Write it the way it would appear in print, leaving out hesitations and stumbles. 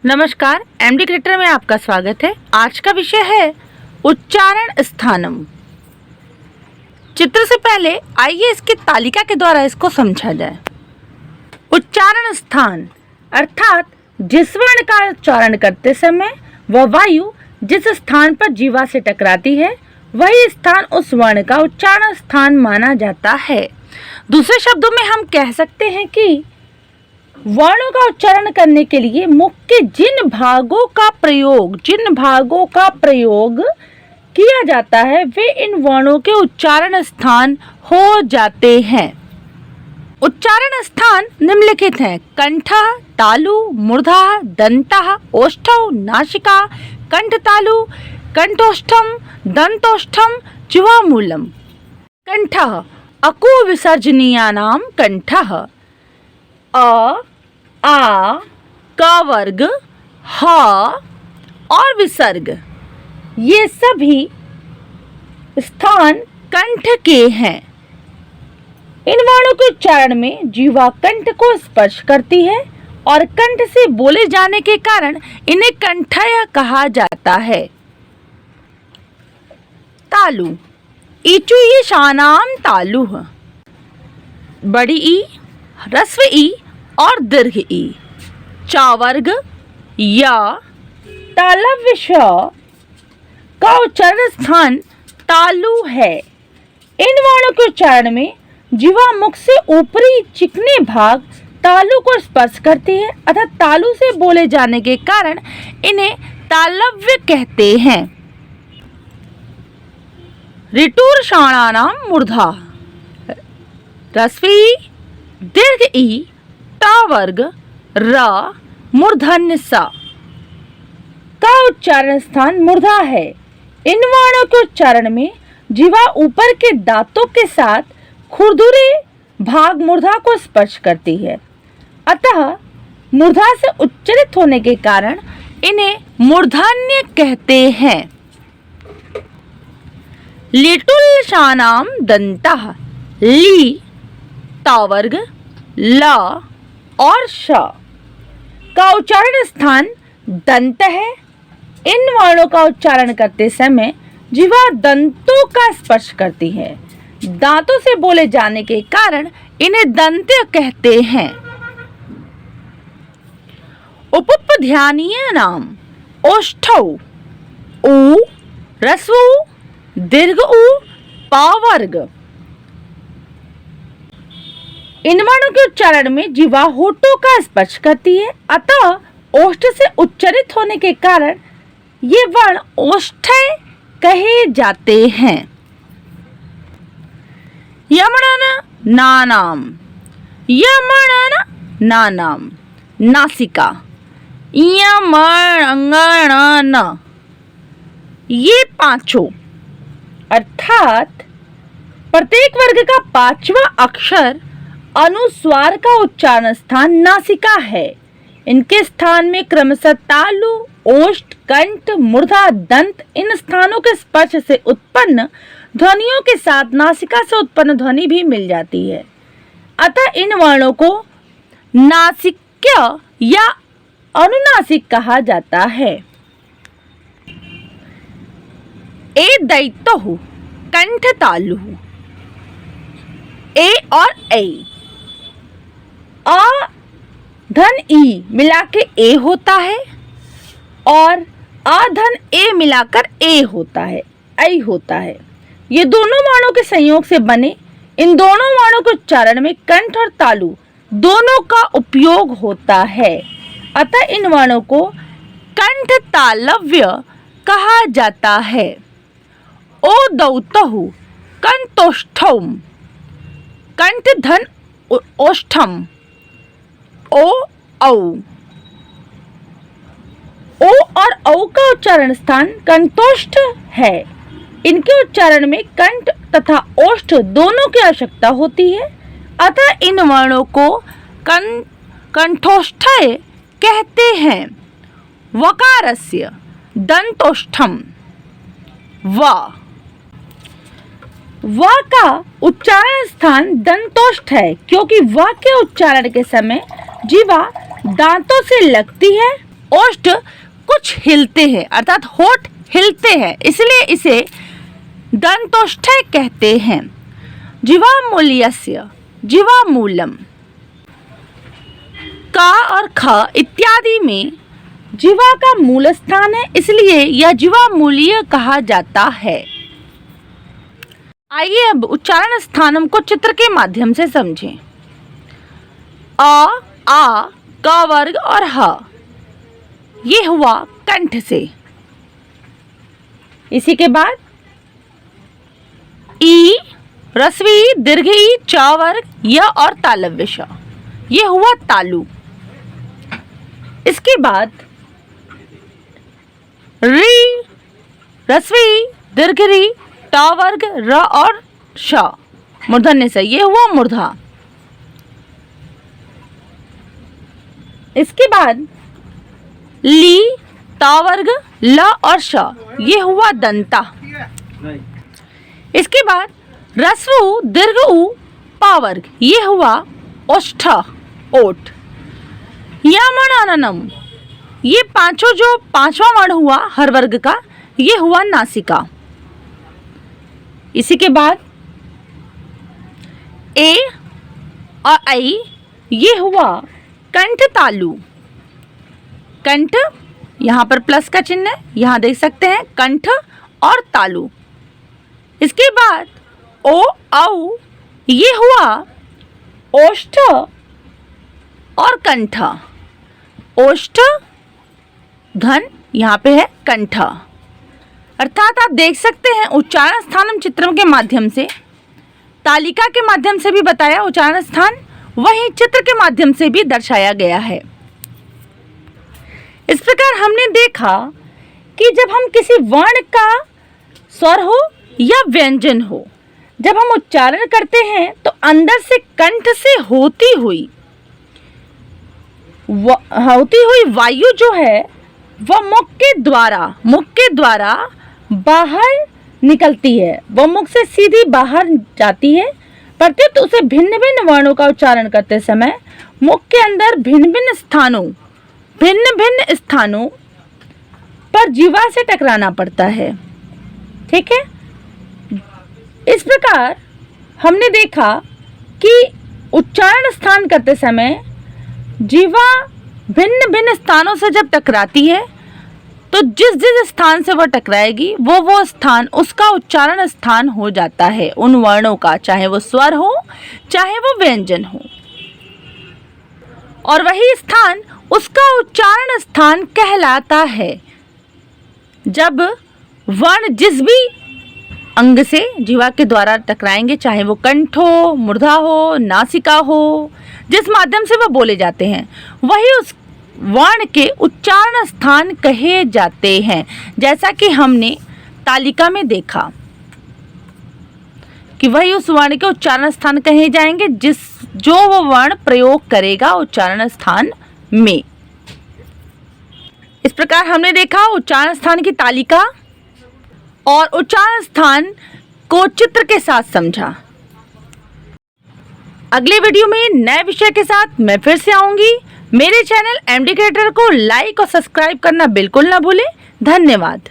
नमस्कार, MD creator में आपका स्वागत है। आज का विषय है उच्चारण स्थानम। चित्र से पहले आइए इसकी तालिका के द्वारा इसको समझा जाए। उच्चारण स्थान अर्थात जिस वर्ण का उच्चारण करते समय वह वायु जिस स्थान पर जीवा से टकराती है वही स्थान उस वर्ण का उच्चारण स्थान माना जाता है। दूसरे शब्दों में हम कह सकते हैं कि वर्णों का उच्चारण करने के लिए मुख के जिन भागों का प्रयोग किया जाता है वे इन वर्णों के उच्चारण स्थान हो जाते हैं। उच्चारण स्थान निम्नलिखित हैं: कंठः, तालु, मूर्धा, दंतः, ओष्ठौ, नासिका, कंठतालु, कंठोष्ठम, दंतोष्ठम, जिह्वामूलम। कंठः अकु विसर्जनीयानां कंठः अ, आ, क वर्ग, ह और विसर्ग ये सभी स्थान कंठ के हैं। इन वर्णों के उच्चारण में जीवा कंठ को स्पर्श करती है और कंठ से बोले जाने के कारण इन्हें कंठय कहा जाता है। तालु ईचु ईशानाम तालुः, बड़ी ई, ह्रस्व ई और दीर्घ ई। च वर्ग या तालव्य श का उच्चारण स्थान तालु है। इन वर्णों के उच्चारण में जीवा मुख से ऊपरी चिकने भाग तालु को स्पर्श करती है अतः तालु से बोले जाने के कारण इन्हें तालव्य कहते हैं। ऋटुर्षाणानां मूर्धा, ह्रस्व ई, दीर्घ ई, ट वर्ग, र, मूर्धन्य स का उच्चारण स्थान मूर्धा है। इन वर्णों के उच्चारण में जीवा ऊपर के दांतों के साथ खुरदुरे भाग मूर्धा को स्पर्श करती है अतः मूर्धा से उच्चारित होने के कारण इन्हें मूर्धन्य कहते हैं। लिटुल्शानाम दंतः, ली, त वर्ग, ल और श का उच्चारण स्थान दंत है। इन वर्णों का उच्चारण करते समय जीवा दंतों का स्पर्श करती है। दांतों से बोले जाने के कारण इन्हें दंत्य कहते हैं। उपपध्यानीय नाम ओष्ठौ, उ, ह्रस्व उ, दीर्घ उ, प वर्ग। इन वर्णों के उच्चारण में जीवा होठों का स्पर्श करती है अतः ओष्ठ से उच्चारित होने के कारण ये वर्ण ओष्ठय कहे जाते हैं। यमणन नानाम नासिका, यमणन ये पांचों अर्थात प्रत्येक वर्ग का पांचवा अक्षर अनुस्वार का उच्चारण स्थान नासिका है। इनके स्थान में क्रमशः तालु, ओष्ठ, कंठ, मूर्धा, दंत इन स्थानों के स्पर्श से उत्पन्न ध्वनियों के साथ नासिका से उत्पन्न ध्वनि भी मिल जाती है अतः इन वर्णों को नासिक्य या अनुनासिक कहा जाता है। ए दैत्युः कंठ तालु, ए और ऐ, अ धन ई मिला के ए होता है और अ धन ए मिलाकर ए होता है, ऐ होता है। ये दोनों वर्णों के संयोग से बने इन दोनों वर्णों के उच्चारण में कंठ और तालु दोनों का उपयोग होता है अतः इन वर्णों को कंठ तालव्य कहा जाता है। ओ दौतहु कंठोष्ठम, कंठ धन ओष्ठम, ओ औ। ओ और औ का उच्चारण स्थान कंठोष्ठ है। इनके उच्चारण में कंठ तथा ओष्ठ दोनों की आवश्यकता होती है अतः इन वर्णों को कंठोष्ठय कहते हैं। वकारस्य दंतोष्ठम, व का उच्चारण स्थान दंतोष्ठ है क्योंकि व के उच्चारण के समय जीवा दांतों से लगती है ओष्ठ कुछ हिलते हैं, अर्थात होठ हिलते हैं, इसलिए इसे दंतोष्ठ्य कहते हैं। जीवामूल्यस्य, जीवामूलम। का और ख इत्यादि में जीवा का मूल स्थान है, इसलिए यह जीवामूल्य कहा जाता है। आइए अब उच्चारण स्थानम को चित्र के माध्यम से समझें। आ, क वर्ग और ह, ये हुआ कंठ से। इसी के बाद ई, रस्वी, दीर्घ ई, च वर्ग, य और तालव्य श, ये हुआ तालु। इसके बाद री, रस्वी, दीर्घ री, ट वर्ग, र और श, मूर्धन्य से, ये हुआ मूर्धा। इसके बाद ली, ता वर्ग, ल और श, ये हुआ दंता। इसके बाद रस्व, दीर्घ उ, पा वर्ग, ये हुआ ओष्ठ, ओठ। यमननम, ये पांचों जो पांचवा वर्ण हुआ हर वर्ग का, ये हुआ नासिका। इसी के बाद ए और आई, ये हुआ कंठ तालु। कंठ, यहाँ पर प्लस का चिन्ह है, यहाँ देख सकते हैं कंठ और तालु। इसके बाद ओ, औ, ये हुआ ओष्ठ और कंठ। ओष्ठ घन, यहाँ पे है कंठ। अर्थात आप देख सकते हैं उच्चारण स्थानम चित्रम के माध्यम से, तालिका के माध्यम से भी बताया उच्चारण स्थान, वहीं चित्र के माध्यम से भी दर्शाया गया है। इस प्रकार हमने देखा कि जब हम किसी वर्ण का स्वर हो या व्यंजन हो, जब हम उच्चारण करते हैं तो अंदर से कंठ से होती हुई वायु जो है वह मुख के द्वारा बाहर निकलती है, वह मुख से सीधी बाहर जाती है। प्रत्युत उसे भिन्न भिन्न वर्णों का उच्चारण करते समय मुख के अंदर भिन्न भिन्न स्थानों पर जीवा से टकराना पड़ता है। ठीक है, इस प्रकार हमने देखा कि उच्चारण स्थान करते समय जीवा भिन्न भिन्न स्थानों से जब टकराती है तो जिस जिस स्थान से वह टकराएगी वो स्थान उसका उच्चारण स्थान हो जाता है उन वर्णों का, चाहे वो स्वर हो चाहे वो व्यंजन हो, और वही स्थान उसका उच्चारण स्थान कहलाता है। जब वर्ण जिस भी अंग से जीवा के द्वारा टकराएंगे, चाहे वो कंठ हो, मूर्धा हो, नासिका हो, जिस माध्यम से वह बोले जाते हैं, वही उस वर्ण के उच्चारण स्थान कहे जाते हैं। जैसा कि हमने तालिका में देखा कि वही उस वर्ण के उच्चारण स्थान कहे जाएंगे जो वो वर्ण प्रयोग करेगा उच्चारण स्थान में। इस प्रकार हमने देखा उच्चारण स्थान की तालिका और उच्चारण स्थान को चित्र के साथ समझा। अगले वीडियो में नए विषय के साथ मैं फिर से आऊंगी। मेरे चैनल एमडी क्रिएटर को लाइक और सब्सक्राइब करना बिल्कुल ना भूलें। धन्यवाद।